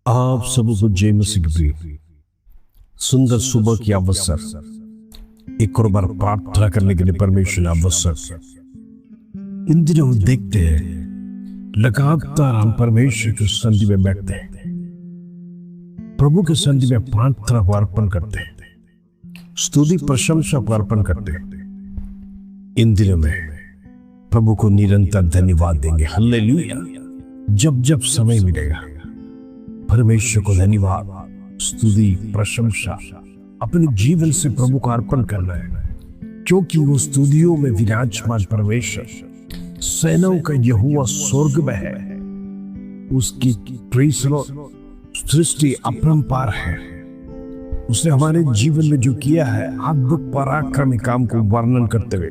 आप सबको जय मसीह की सुंदर सुबह की अवसर एक और बार प्रार्थना करने के लिए परमेश्वर ने अवसर। इन दिनों हम देखते हैं लगातार हम परमेश्वर की संधि में बैठते हैं, प्रभु की संधि में प्रार्थना को अर्पण करते हैं, स्तुति प्रशंसा को अर्पण करते हैं। इन दिनों में प्रभु को निरंतर धन्यवाद देंगे। हालेलुया। जब जब समय मिलेगा परमेश्वर को धन्यवाद, स्तुति, प्रशंसा अपने जीवन से प्रभु को अर्पण करना है, क्योंकि वो स्तुतियों में विराजमान परमेश्वर सेनाओं का यहोवा स्वर्ग में है। उसकी सृष्टि अपरंपार है। उसने हमारे जीवन में जो किया है अद्भुत पराक्रमी काम को वर्णन करते हुए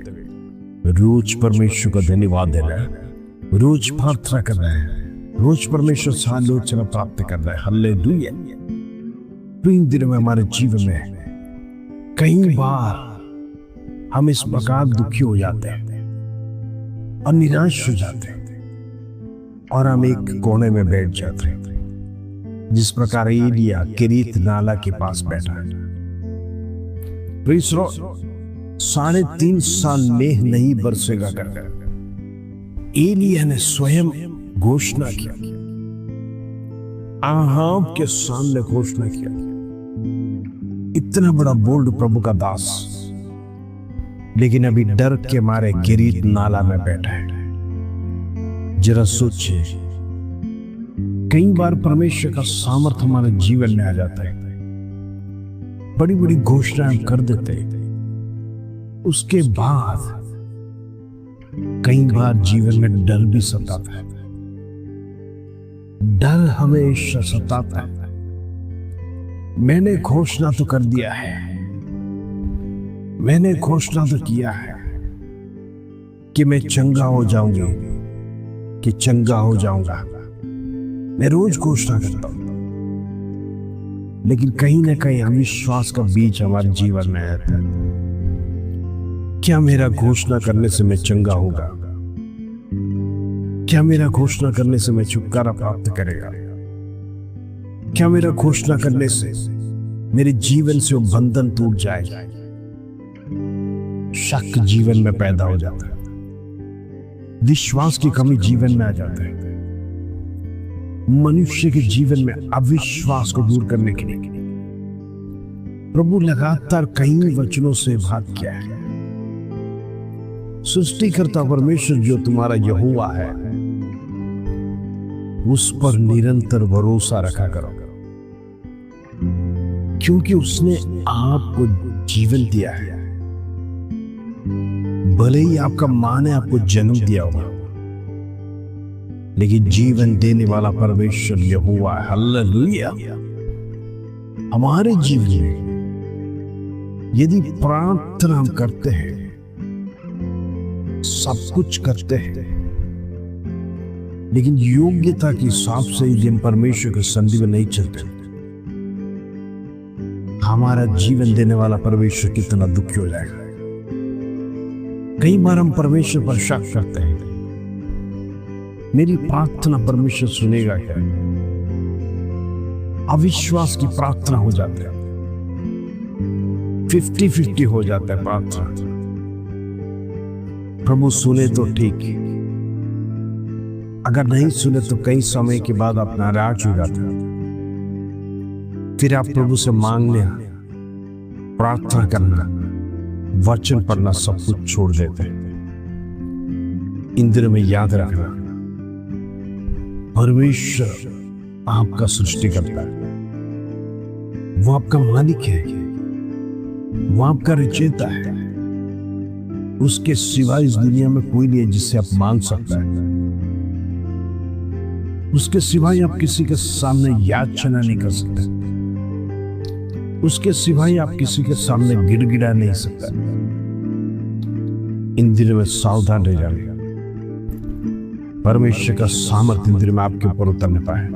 रोज परमेश्वर को धन्यवाद देना है, रोज प्रार्थना करना है, रोज परमेश्वर से आलोचना प्राप्त करना है। हालेलुया। तो इन दिनों में हमारे जीवन में कई बार हम इस प्रकार दुखी हो जाते हैं और निराश हो जाते हैं और हम एक कोने में बैठ जाते हैं, जिस प्रकार एलिया किरीत नाला के पास बैठा है। 3.5 साल मेघ नहीं बरसेगा कर एलिया ने स्वयं घोषणा किया, आहाब के सामने घोषणा किया। इतना बड़ा बोल्ड प्रभु का दास, लेकिन अभी डर के मारे किरीत नाला में बैठा है। जरा सोचिए, कई बार परमेश्वर का सामर्थ्य हमारे जीवन में आ जाता है, बड़ी बड़ी घोषणाएं कर देते हैं, उसके बाद कई बार जीवन में डर भी सताता है। डर हमेशा सताता है। मैंने घोषणा तो कर दिया है, मैंने घोषणा तो किया है कि मैं चंगा हो जाऊंगी, कि चंगा हो जाऊंगा। मैं रोज घोषणा करता हूं, लेकिन कहीं ना कहीं अविश्वास का बीज हमारे जीवन में आता है। क्या मेरा घोषणा करने से मैं चंगा होगा? क्या मेरा घोषणा करने से मैं छुटकारा प्राप्त करेगा? क्या मेरा घोषणा करने से मेरे जीवन से वो बंधन टूट जाएगा? शक जीवन में पैदा हो जाता है, विश्वास की कमी जीवन में आ जाता है। मनुष्य के जीवन में अविश्वास को दूर करने के लिए प्रभु लगातार कई वचनों से बात किया है। सृष्टिकर्ता परमेश्वर जो तुम्हारा यहोवा है, उस पर निरंतर भरोसा रखा करो, क्योंकि उसने आपको जीवन दिया है। भले ही आपका मां ने आपको जन्म दिया होगा, लेकिन जीवन देने वाला परमेश्वर यहोवा है। हालेलुया। हमारे जीवन में यदि प्रार्थना हम करते हैं, सब कुछ करते हैं, लेकिन योग्यता के हिसाब से यदि हम परमेश्वर के संधि में नहीं चलते, हमारा जीवन देने वाला परमेश्वर कितना दुखी हो जाएगा। कई बार हम परमेश्वर पर शक करते हैं, मेरी प्रार्थना परमेश्वर सुनेगा क्या? अविश्वास की प्रार्थना हो जाती है, 50-50 हो जाता है प्रार्थना। प्रभु सुने तो ठीक, अगर नहीं सुने तो कई समय के बाद आप नाराज हो जाते हैं। फिर आप प्रभु से मांगने, प्रार्थना करना, वचन पढ़ना सब कुछ छोड़ देते हैं। इन दिनों में याद रखना, परमेश्वर आपका सृष्टि करता है, वो आपका मालिक है, वो आपका रचयिता है। उसके सिवा इस दुनिया में कोई नहीं है जिससे आप मांग सकता है। उसके सिवाय आप किसी के सामने याचना नहीं कर सकते, उसके सिवाय आप किसी के सामने गिड़गिड़ा नहीं सकता। इन दिनों में सावधान रह जाइए, परमेश्वर का सामर्थ्य इन दिनों में आपके ऊपर उतरने पाए।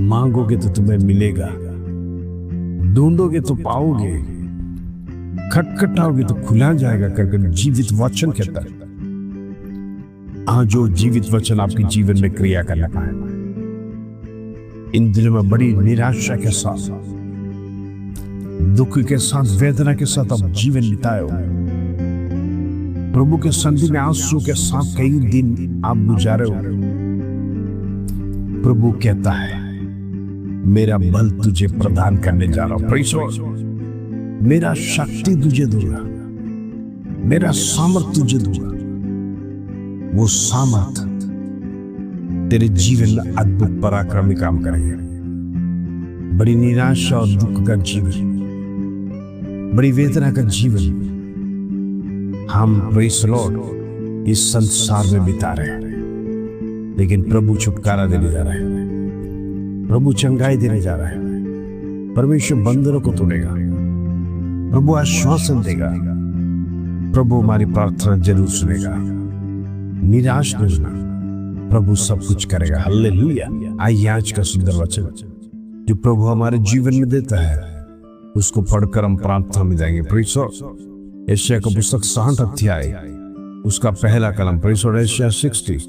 मांगोगे तो तुम्हें मिलेगा, ढूंढोगे तो पाओगे, खटखटाओगे तो खुला जाएगा करके जीवित वचन कहता है। आज जो जीवित वचन आपके जीवन में क्रिया करना पाए, इन दिनों में बड़ी निराशा के साथ, दुख के साथ, वेदना के साथ अब जीवन बिताए हो। प्रभु के संधि में आंसू के साथ कई दिन आप गुजारे हो। प्रभु कहता है, मेरा बल तुझे प्रदान करने जा रहा हूं। Praise Lord. मेरा शक्ति तुझे दूंगा, मेरा सामर्थ तुझे दूंगा। वो सामर्थ तेरे जीवन में अद्भुत पराक्रमी काम करेंगे। बड़ी निराशा और दुख का जीवन, बड़ी वेदना का जीवन हम प्रेज़ लॉर्ड इस संसार में बिता रहे हैं, लेकिन प्रभु छुटकारा देने जा रहे हैं, प्रभु चंगाई देने जा रहा है। परमेश्वर बंधनों को तोड़ेगा, प्रभु आश्वासन देगा, प्रभु हमारी प्रार्थना जरूर सुनेगा। निराश नहीं होना, प्रभु सब कुछ करेगा। हालेलुया। आइए आज का सुंदर वचन जो प्रभु हमारे जीवन में देता है उसको पढ़कर हम प्रार्थना में जाएंगे। Praise Lord. यशायाह का पुस्तक 60 अध्याय उसका पहला कलम। Praise Lord. यशायाह 60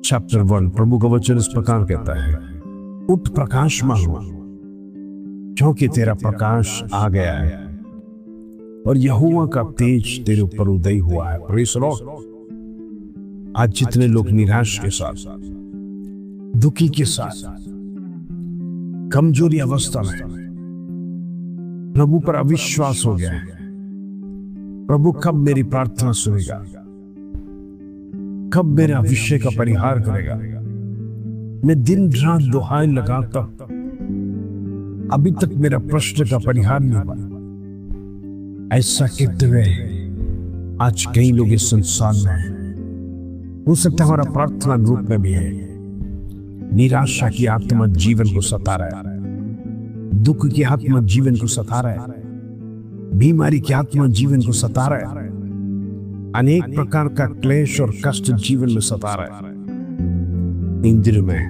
चैप्टर 1। प्रभु का वचन इस प्रकार कहता है, उठ प्रकाशमान हो, क्योंकि तेरा प्रकाश आ गया है और यहोवा का तेज तेरे ऊपर उदय हुआ है। Praise Lord. आज जितने लोग निराश के साथ, दुखी के साथ, कमजोरी अवस्था में, प्रभु पर अविश्वास हो गया है, प्रभु कब मेरी प्रार्थना सुनेगा, कब मेरा विषय का परिहार करेगा, मैं दिन रात दुहाई लगाता अभी तक मेरा प्रश्न का परिहार नहीं हुआ। ऐसा कहते हुए आज कई लोग इस संसार में हैं। हो सकता है हमारा प्रार्थना रूप में भी है। निराशा की आत्मा जीवन को सता रहा है, दुख की आत्मा जीवन को सता रहा है, बीमारी की आत्मा जीवन को सता रहा है, अनेक प्रकार का क्लेश और कष्ट जीवन में सता रहा है। इन दिनों में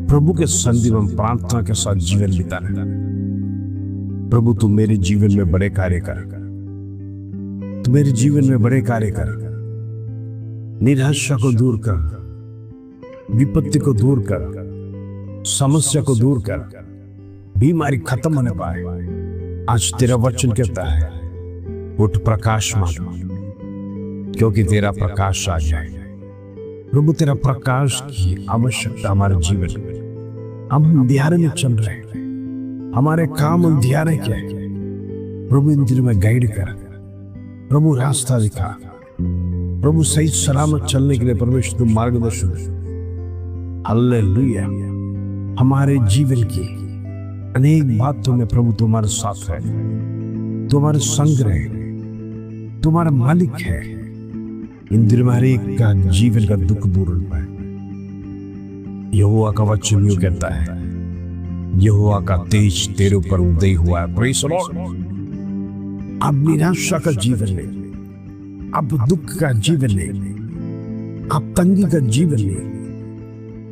प्रभु के संधि में प्रार्थना के साथ जीवन बिता रहे हैं। प्रभु तू मेरे जीवन में बड़े कार्य कर, तू मेरे जीवन में बड़े कार्य कर। निराशा को दूर कर, विपत्ति को दूर कर, समस्या को दूर कर, बीमारी खत्म होने पाए। आज तेरा वचन कहता है, उठ प्रकाशमान, क्योंकि तेरा प्रकाश आ जाए। प्रभु तेरा प्रकाश की आवश्यकता हमारे जीवन में। हम अंधियारे में चल रहे हैं, हमारे काम अंधियारे क्या है। प्रभु इन दिनों में गाइड कर, प्रभु रास्ता दिखा, प्रभु सही सलामत चलने के लिए परमेश्वर तुम मार्गदर्शन। हालेलुया। हमारे जीवन की अनेक बातों में प्रभु तुम्हारे साथ है, तुम्हारे संग रहे, तुम्हारा मालिक है। इन दिनों में हर एक का जीवन का दुख दूर होता है। यहोवा का वचन यूं कहता है, यहोवा का तेज तेरे ऊपर उदय हुआ है। Praise Lord. अब निराशा का जीवन ले, अब दुख का जीवन ले, अब तंगी का जीवन ले,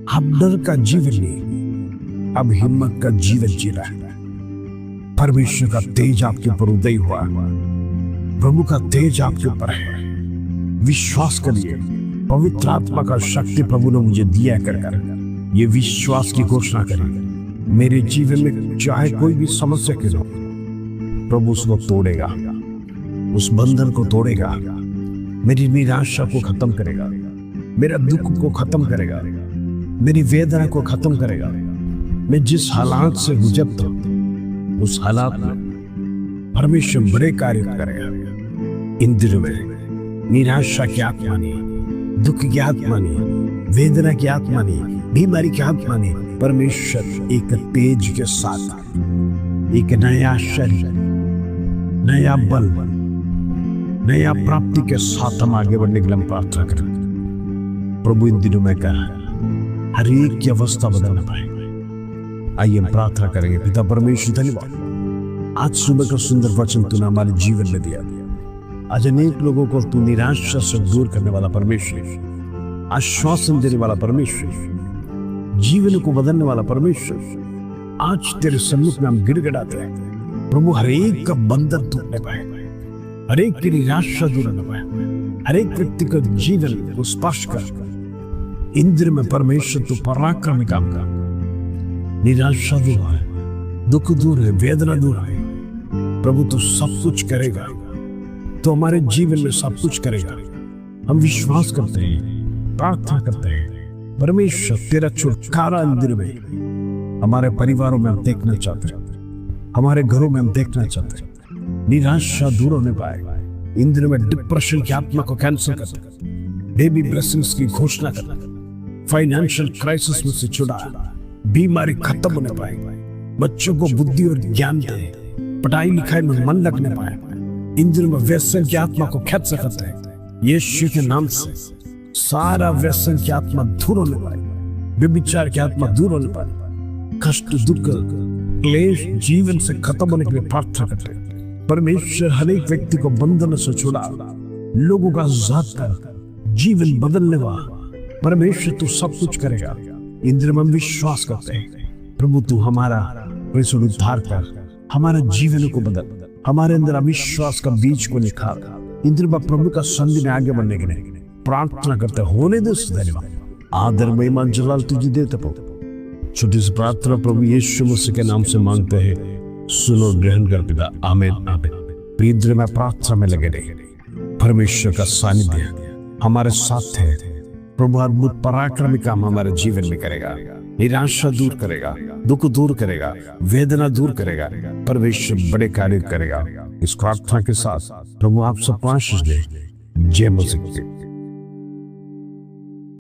अब डर का जीवन ले, अब हिम्मत का जीवन जी रहा है। परमेश्वर का तेज आपके ऊपर उदय हुआ, प्रभु का तेज आपके ऊपर है। विश्वास करिए, पवित्र आत्मा का शक्ति प्रभु ने मुझे दिया कर ये विश्वास की घोषणा करें, मेरे जीवन में चाहे कोई भी समस्या क्यों हो, प्रभु उसको तोड़ेगा, उस बंधन को तोड़ेगा, मेरी निराशा को खत्म करेगा, मेरा दुख को खत्म करेगा, मेरी वेदना को खत्म करेगा। मैं जिस हालात से गुजरता हूं उस हालात में परमेश्वर बड़े कार्य करेगा। इन दिनों में निराशा की आत्मा नहीं, दुख की आत्मा नहीं, वेदना की आत्मा नहीं, बीमारी की आत्मा नहीं, परमेश्वर एक तेज के साथ एक नया शरीर, नया बल, नया प्राप्ति के साथ हम आगे बढ़ने के लिए हम प्रार्थना करें। प्रभु इन दिनों में कहा हर एक की अवस्था बदलना पाए। आइए हम प्रार्थना करेंगे। पिता परमेश्वर धन्यवाद, आज सुबह का सुंदर वचन तूने हमारे जीवन में दिया। आज अनेक लोगों को तू निराशा से दूर करने वाला परमेश्वर, आश्वासन देने वाला परमेश्वर, जीवन को बदलने वाला परमेश्वर, आज तेरे सम्मुख में हम गिड़गिड़ाते हैं। प्रभु हर एक का बंधन तोड़ने पाए, हर एक की निराशा दूर न पाए, हर एक व्यक्ति का जीवन को स्पर्श कर। इन दिनों में परमेश्वर तू पराक्रमी काम कर, निराशा दूर है, दुख दूर है, वेदना दूर है। प्रभु तू सब कुछ करेगा, तो हमारे जीवन में सब कुछ करेगा। हम विश्वास करते हैं, प्रार्थना करते हैं। परमेश्वर तेरा छुटकारा इंद्र में हमारे परिवारों में हम देखना चाहते हैं, हमारे घरों में हम देखना चाहते हैं। निराशा दूर होने पाए, इंद्र में डिप्रेशन की आत्मा को कैंसिल करते, बेबी ब्लेसिंग्स की घोषणा करते, फाइनेंशियल क्राइसिस में से छुड़ा, बीमारी खत्म होने पाए, बच्चों को बुद्धि और ज्ञान दे, पढ़ाई लिखाई में मन लगने पाए। इंद्र में व्यसन की आत्मा को खेच सकते हैं यीशु के नाम से। सारा व्यसन की आत्मा दूर होने पाए, व्यभिचार की आत्मा दूर होने पाए, कष्ट दुख क्लेश जीवन से खत्म होने के लिए प्रार्थना करते हैं। परमेश्वर हर एक व्यक्ति को बंधन से छुड़ा, लोगों का आजाद कर, जीवन बदलने वाला परमेश्वर तू सब कुछ करेगा। इंद्र में विश्वास करते हैं। प्रभु तू हमारा उद्धार कर, हमारा जीवन को बदल, हमारे अंदर अविश्वास का बीज को निखार। इंद्र में प्रभु का संधि में आगे बढ़ने के लिए प्रार्थना करते होने दो। धन्यवाद आदर महिमा जलाल तुझे देते प्रभु। छोटी सी प्रार्थना प्रभु यीशु मसीह के नाम से मांगते हैं, सुनो ग्रहण कर पिता, आमीन आमीन। इंद्र में प्रार्थना में लगे रहे, परमेश्वर का सानिध्य हमारे साथ है। प्रभु अद्भुत पराक्रमी काम हमारे जीवन में करेगा, निराशा दूर करेगा, दुख दूर करेगा, वेदना दूर करेगा। परमेश्वर बड़े कार्य करेगा। इस प्रार्थना के साथ प्रभु आप सब आशीष दे। जय मसीह।